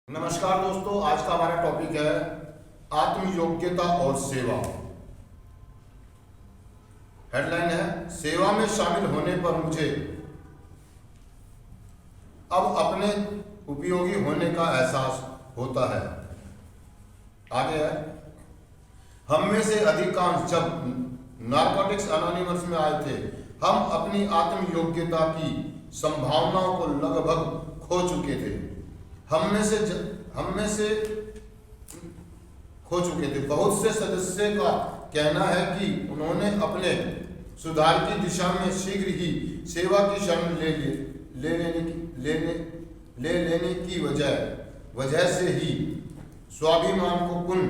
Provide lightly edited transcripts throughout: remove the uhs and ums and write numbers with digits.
नमस्कार दोस्तों, आज का हमारा टॉपिक है आत्मयोग्यता और सेवा। हेडलाइन है, सेवा में शामिल होने पर मुझे अब अपने उपयोगी होने का एहसास होता है। आगे है, हम में से अधिकांश जब नारकोटिक्स एनोनिमस में आए थे, हम अपनी आत्मयोग्यता की संभावनाओं को लगभग खो चुके थे। हम में से खो चुके थे। बहुत से सदस्य का कहना है कि उन्होंने अपने सुधार की दिशा में शीघ्र ही सेवा की शरण ले लेने की वजह से ही स्वाभिमान को पुनः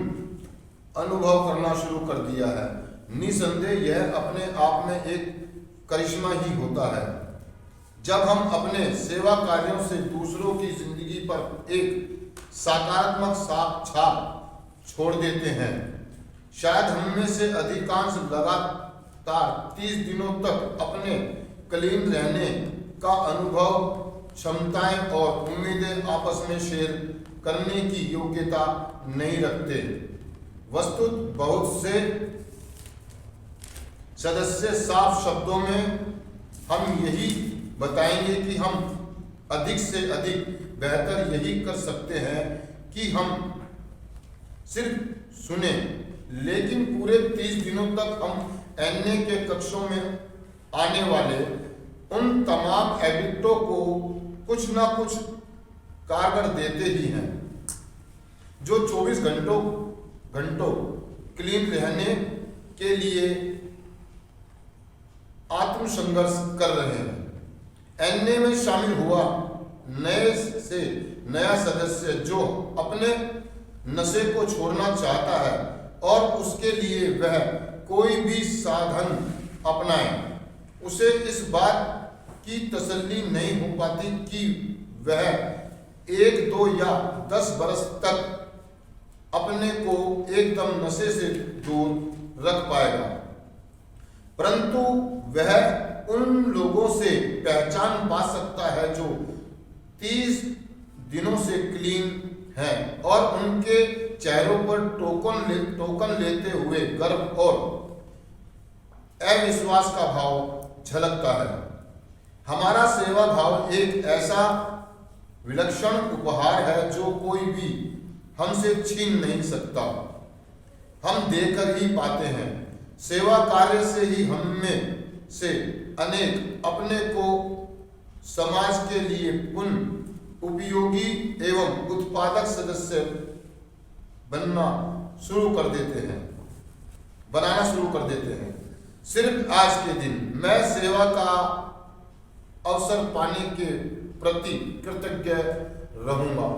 अनुभव करना शुरू कर दिया है। निसंदेह यह अपने आप में एक करिश्मा ही होता है। जब हम अपने सेवा कार्यों से दूसरों की जिंदगी पर एक सकारात्मक छाप छोड़ देते हैं। शायद हम में से अधिकांश लगातार 30 दिनों तक अपने क्लीन रहने का अनुभव, क्षमताएं और उम्मीदें आपस में शेयर करने की योग्यता नहीं रखते। वस्तुत बहुत से सदस्य साफ शब्दों में हम यही बताएंगे कि हम अधिक से अधिक बेहतर यही कर सकते हैं कि हम सिर्फ सुने, लेकिन पूरे 30 दिनों तक हम एनए के कक्षों में आने वाले उन तमाम एडिक्टों को कुछ ना कुछ कारगर देते ही हैं, जो 24 घंटों क्लीन रहने के लिए आत्मसंघर्ष कर रहे हैं। एनए में शामिल हुआ नए से नया सदस्य जो अपने नशे को छोड़ना चाहता है और उसके लिए वह कोई भी साधन अपनाए, उसे इस बात की तसल्ली नहीं हो पाती कि वह 1, 2 या 10 बरस तक अपने को एकदम नशे से दूर रख पाएगा, परंतु वह उन लोगों से पहचान पा सकता है जो 30 दिनों से क्लीन हैं और उनके चेहरों पर टोकन लेते हुए गर्व और अविश्वास का भाव झलकता है। हमारा सेवा भाव एक ऐसा विलक्षण उपहार है जो कोई भी हमसे छीन नहीं सकता। हम देकर ही पाते हैं। सेवा कार्य से ही हम में से अनेक अपने को समाज के लिए पुनः उपयोगी एवं उत्पादक सदस्य बनाना शुरू कर देते हैं। सिर्फ आज के दिन मैं सेवा का अवसर पाने के प्रति कृतज्ञ रहूंगा।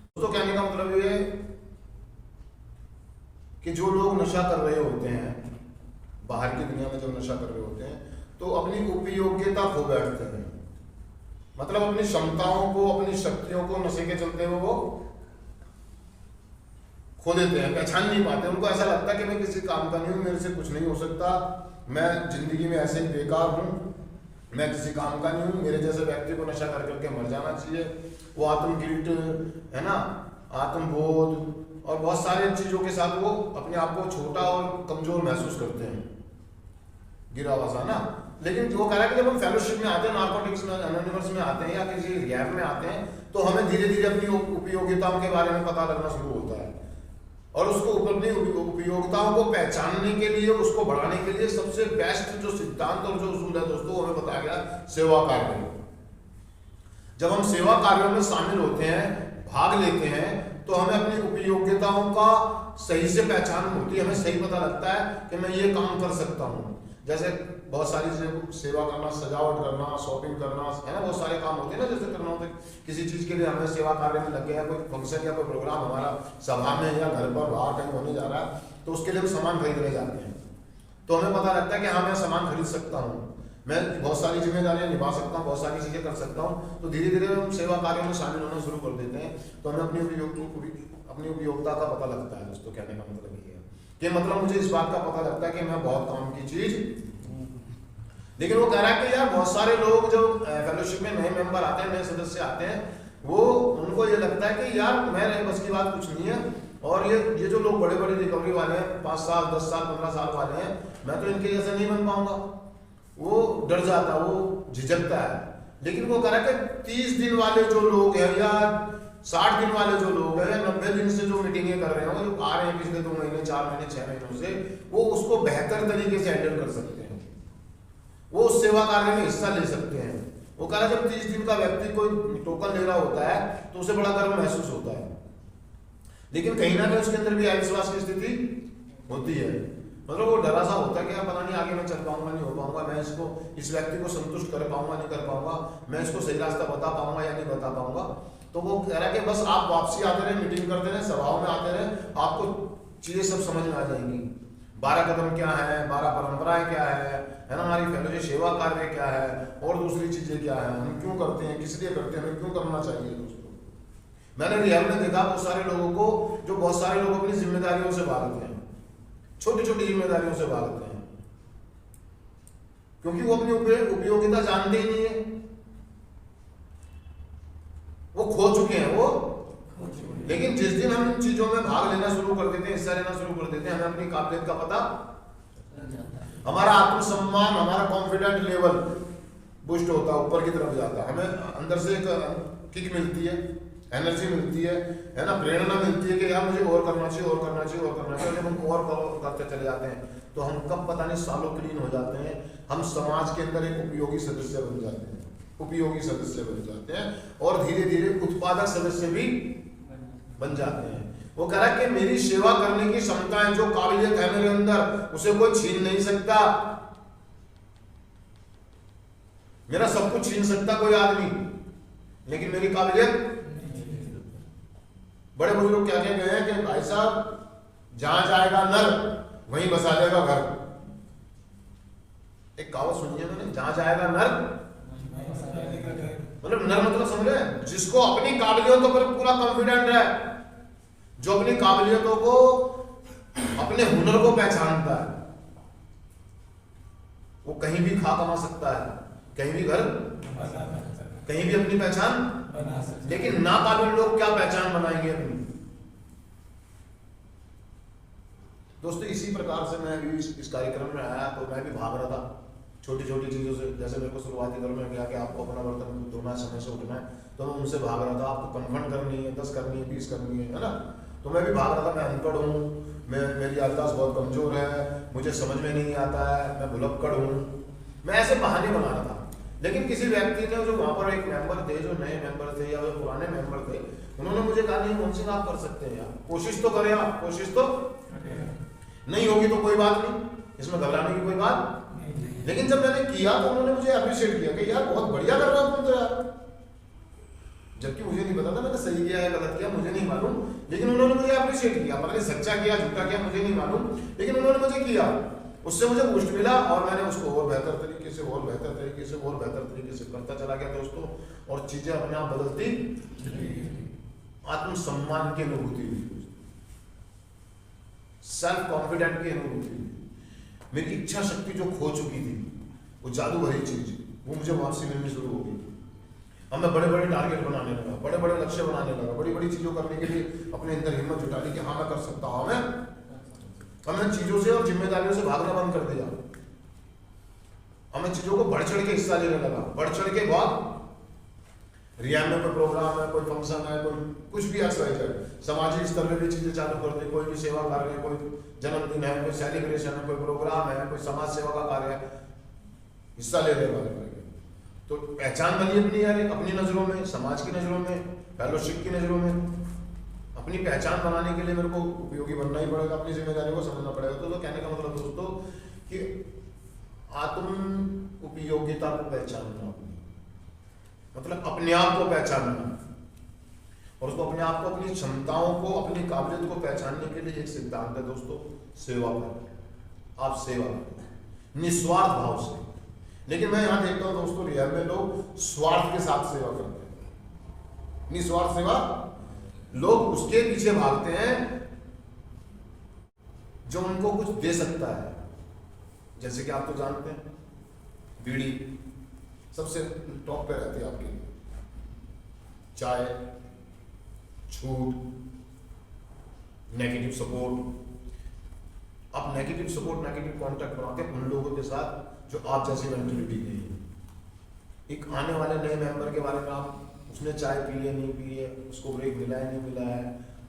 दोस्तों, कहने का मतलब ये है कि जो लोग नशा कर रहे होते हैं, बाहर की दुनिया में जब नशा कर रहे होते हैं, तो अपनी उपयोगिता खो बैठते हैं। मतलब अपनी क्षमताओं को, अपनी शक्तियों को नशे के चलते हुए वो खो देते हैं, पहचान नहीं पाते। उनको ऐसा लगता है कि मैं किसी काम का नहीं हूं, मेरे से कुछ नहीं हो सकता, मैं जिंदगी में ऐसे ही बेकार हूं, मैं किसी काम का नहीं हूं, मेरे जैसे व्यक्ति को नशा कर करके मर जाना चाहिए। वो आत्मगिल्ट है ना, आत्मबोध और बहुत सारी चीजों के साथ वो अपने आप को छोटा और कमजोर महसूस करते हैं, गिरा हुआ सा ना। लेकिन वो कह रहा है कि जब हम फेलोशिप में आते हैं, नारकोटिक्स में एनोनिमस में आते हैं या किसी रिहैब में आते हैं, तो हमें धीरे धीरे अपनी उपयोगिताओं के बारे में पता लगना शुरू होता है और उसको अपनी उपयोगिताओं को पहचानने के लिए, उसको बढ़ाने के लिए सबसे बेस्ट जो सिद्धांत और जो उसूल है दोस्तों, हमें बताया गया सेवा कार्य। जब हम सेवा कार्यों में शामिल होते हैं, भाग लेते हैं, तो हमें अपनी उपयोगिताओं का सही से पहचान होती है। हमें सही पता लगता है कि मैं ये काम कर सकता हूँ। जैसे बहुत सारी सेवा करना, सजावट करना, शॉपिंग करना, है ना, बहुत सारे काम होते हैं ना। जैसे करना होते किसी चीज के लिए हमें सेवा कार्य में लग गया, कोई फंक्शन या कोई प्रोग्राम हमारा सभा में या घर पर बाहर कहीं होने जा रहा है, तो उसके लिए हम सामान खरीदने जाते हैं। तो हमें पता लगता है कि हाँ, मैं सामान खरीद सकता हूँ, मैं बहुत सारी जिम्मेदारियां निभा सकता हूँ, बहुत सारी चीजें कर सकता हूँ। तो धीरे धीरे हम सेवा कार्यों में शामिल होना शुरू कर देते हैं, तो हमें अपनी उपयोगिता का पता लगता है। दोस्तों, कहने का मतलब ये है कि मतलब मुझे इस बात का पता लगता है कि मैं बहुत काम की चीज। लेकिन वो कह रहा है कि यार बहुत सारे लोग जो फेलोशिप में नए मेंबर आते हैं, नए सदस्य आते हैं, वो उनको ये लगता है कि यार मेरे बस की बात कुछ नहीं है, और ये जो लोग बड़े बड़े रिकवरी वाले हैं, 5 साल 10 साल 15 साल वाले हैं, मैं तो इनके जैसे नहीं बन पाऊंगा। वो डर जाता, वो झिझकता है। लेकिन वो कह रहा है कि 30 दिन वाले जो लोग हैं या 60 दिन वाले जो लोग हैं या 90 दिन से जो मीटिंगें कर रहे हैं, जो आ रहे हैं पिछले 2 महीने 4 महीने 6 महीनों से, वो उसको बेहतर तरीके से हैंडल कर सकते हैं, वो उस सेवा कार्य में हिस्सा ले सकते हैं। वो कह रहा है जब 30 दिन का व्यक्ति कोई टोकन ले रहा होता है तो उसे बड़ा गर्व महसूस होता है, लेकिन कहीं ना कहीं उसके अंदर भी अविश्वास की स्थिति होती है। मतलब वो डरा सा होता है कि पता नहीं आगे मैं चल पाऊंगा नहीं हो पाऊंगा, मैं इसको इस व्यक्ति को संतुष्ट कर पाऊंगा नहीं कर पाऊंगा, मैं इसको सही रास्ता बता पाऊंगा या नहीं बता पाऊंगा। तो वो कह रहा है कि बस आप वापसी आते रहे, मीटिंग करते रहे, सभाओं में आते रहे, आपको चीजें सब समझ में आ जाएंगी। 12 कदम क्या है, 12 परंपराएं क्या है ना, हमारी फेलोशिप सेवा कार्य क्या है, और दूसरी चीजें क्या है, हम क्यों करते हैं, किस लिए करते हैं, हमें क्यों करना चाहिए। दोस्तों मैंने रियल में देखा बहुत सारे लोगों को, जो बहुत सारे लोग अपनी जिम्मेदारियों से भागते हैं, छोटी छोटी जिम्मेदारियों से भागते हैं, क्योंकि वो अपनी उपयोगिता जानते ही नहीं है, वो खो चुके हैं वो। लेकिन जिस दिन हम इन चीजों में भाग लेना शुरू कर देते हैं, हिस्सा लेना शुरू कर देते हैं, हमें अपनी काबिलियत का पता, हमारा आत्मसम्मान, हमारा कॉन्फिडेंट लेवल बूस्ट होता है, ऊपर की तरफ जाता है, हमें अंदर से एक किक मिलती है, एनर्जी मिलती है ना, प्रेरणा मिलती है कि यार मुझे और करना चाहिए, और करना चाहिए, और करना चाहिए। जब हम और करते चले जाते हैं तो हम कब पता नहीं सालों क्लीन हो जाते हैं, हम समाज के अंदर एक उपयोगी सदस्य बन जाते हैं, उपयोगी सदस्य बन जाते हैं, और धीरे धीरे उत्पादक सदस्य भी बन जाते हैं। वो कह रहा है कि मेरी सेवा करने की क्षमताएं, जो काबिलियत है मेरे अंदर, उसे कोई छीन नहीं सकता। मेरा सब कुछ छीन सकता कोई आदमी, लेकिन मेरी काबिलियत। बड़े बुजुर्ग क्या कह गए हैं कि भाई साहब, जहां जाएगा नर वहीं बसा लेगा घर। एक कहावत सुनी है मैंने, जहां जाएगा नर, मतलब नर मतलब समझ रहे हैं, जिसको अपनी काबिलियतों पर पूरा कॉन्फिडेंट है, जो अपनी काबिलियतों को, अपने हुनर को पहचानता है, वो कहीं भी खा कमा सकता है, कहीं भी घर, कहीं भी अपनी पहचान। लेकिन नाकाबिल लोग क्या पहचान बनाएंगे अपनी। दोस्तों इसी प्रकार से मैं भी इस कार्यक्रम में आया, तो मैं भी भाग रहा था छोटी छोटी चीजों से। जैसे मेरे को शुरुआती दौर में गया कि आपको अपना बर्तन धोना, समय से उठना है, तो मैं उनसे भाग रहा था, आपको कन्फर्ट करनी है, 10 करनी है, 20 करनी है ना। तो मैं भी भाग रहा था, मैं अनपढ़ हूँ, मेरी याददाश्त बहुत कमजोर है, मुझे समझ में नहीं आता है, मैं भुलक्कड़ हूँ, मैं ऐसे बहाने बना रहा था। लेकिन किसी व्यक्ति ने, जो वहां पर एक मेंबर थे, जो नए मेंबर थे या जो पुराने मेंबर थे, उन्होंने मुझे कहा नहीं मोहन सिंह आप कर सकते हैं यार, कोशिश तो करें आप, कोशिश तो नहीं होगी तो कोई बात नहीं, इसमें घबराने की कोई बात नहीं। लेकिन जब मैंने किया तो उन्होंने मुझे अप्रिशिएट किया कि यार बहुत बढ़िया कर रहे हो तुम तो यार, जबकि मुझे नहीं पता था मैंने सही किया या गलत किया, मुझे नहीं मालूम, लेकिन उन्होंने मुझे अप्रिशिएट किया। पता नहीं सच्चा किया झूठा किया मुझे नहीं मालूम, लेकिन उन्होंने मुझे किया, उससे मुझे बूस्ट मिला, और मैंने उसको और बेहतर तरीके से, और बेहतर तरीके से, और बेहतर तरीके से करता चला गया दोस्तों, और चीजें अपने आप बदलती, आत्मसम्मान की अनुभूति हुई, सेल्फ कॉन्फिडेंट की अनुभूति हुई। मेरी इच्छा शक्ति जो खो चुकी थी, वो जादू भरी चीज, वो मुझे वापसी मिलनी शुरू हो गई। अब मैं बड़े बड़े टारगेट बनाने लगा, बड़े बड़े लक्ष्य बनाने लगा, बड़ी बड़ी चीजों करने के लिए अपने अंदर हिम्मत जुटा ली कि हाँ मैं कर सकता हूँ। मैं चीजों से और जिम्मेदारियों से भागना बंद कर दिया, और मैं चीजों को बढ़ चढ़ के हिस्सा लेने लगा। बढ़ चढ़ के बाद रियाम में कोई प्रोग्राम है, कोई फंक्शन है, कोई कुछ भी एक्सरसाइज है, सामाजिक स्तर में भी चीजें चालू कर दी, कोई भी सेवा कार्य है, कोई जन्मदिन है, कोई सेलिब्रेशन है, कोई प्रोग्राम है, कोई समाज सेवा का कार्य है, हिस्सा लेने वाले। तो पहचान बनी अपनी, यार अपनी नजरों में, समाज की नजरों में, फेलोशिप की नजरों में। अपनी पहचान बनाने के लिए मेरे को उपयोगी बनना ही पड़ेगा, अपनी जिम्मेदारी को समझना पड़ेगा। तो कहने का मतलब दोस्तों कि आत्म उपयोगिता को पहचानना, मतलब अपने आप को पहचानना, और उसको अपने आप को, अपनी क्षमताओं को, अपनी काबिलियत को पहचानने के लिए एक सिद्धांत है दोस्तों, सेवा करें। आप सेवा करें निस्वार्थ भाव से। लेकिन मैं यहां देखता हूं दोस्तों, रियल में लोग स्वार्थ के साथ सेवा करते हैं। निस्वार्थ सेवा, लोग उसके पीछे भागते हैं जो उनको कुछ दे सकता है। जैसे कि आप तो जानते हैं, बीड़ी सबसे टॉप पे रहती है आपकी, चाय, छूट, नेगेटिव सपोर्ट। आप नेगेटिव सपोर्ट, नेगेटिव कांटेक्ट बनाते हैं उन लोगों के साथ जो आप जैसी मेंटलिटी की है। एक आने वाले नए मेंबर के बारे में आप, उसने चाय पी है नहीं पी है, उसको ब्रेक मिला है नहीं मिला है,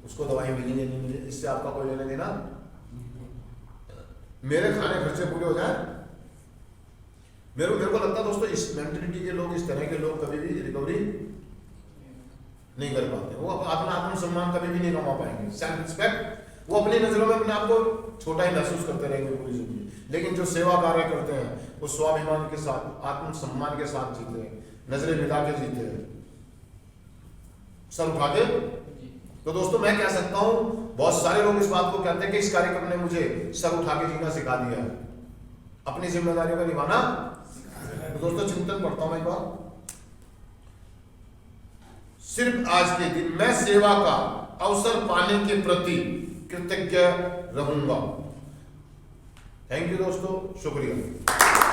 उसको दवाई मिली है नहीं मिली, इससे आपका कोई लेना देना। मेरे खाने खर्चे पूरे हो जाए, मेरे को लगता है दोस्तों इस मेंटलिटी के लोग, इस तरह के लोग कभी भी रिकवरी नहीं कर पाते। वो अपना आत्मसम्मान कभी भी नहीं कमा पाएंगे, सेल्फ रिस्पेक्ट, वो अपनी नजरों में अपने आप को छोटा ही महसूस करते रहेंगे पूरी जिंदगी। लेकिन जो सेवा कार्य करते हैं वो स्वाभिमान के साथ, आत्मसम्मान के साथ जीते हैं, नजरें मिला के जीते हैं, सर उठा के। तो दोस्तों मैं कह सकता हूं, बहुत सारे लोग इस बात को कहते हैं कि इस कार्यक्रम ने मुझे सर उठा के जीना सिखा दिया है, अपनी जिम्मेदारियों का निभाना। तो दोस्तों चिंतन पढ़ता हूं एक बार, सिर्फ आज के दिन मैं सेवा का अवसर पाने के प्रति कृतज्ञ रहूंगा। थैंक यू दोस्तों, शुक्रिया।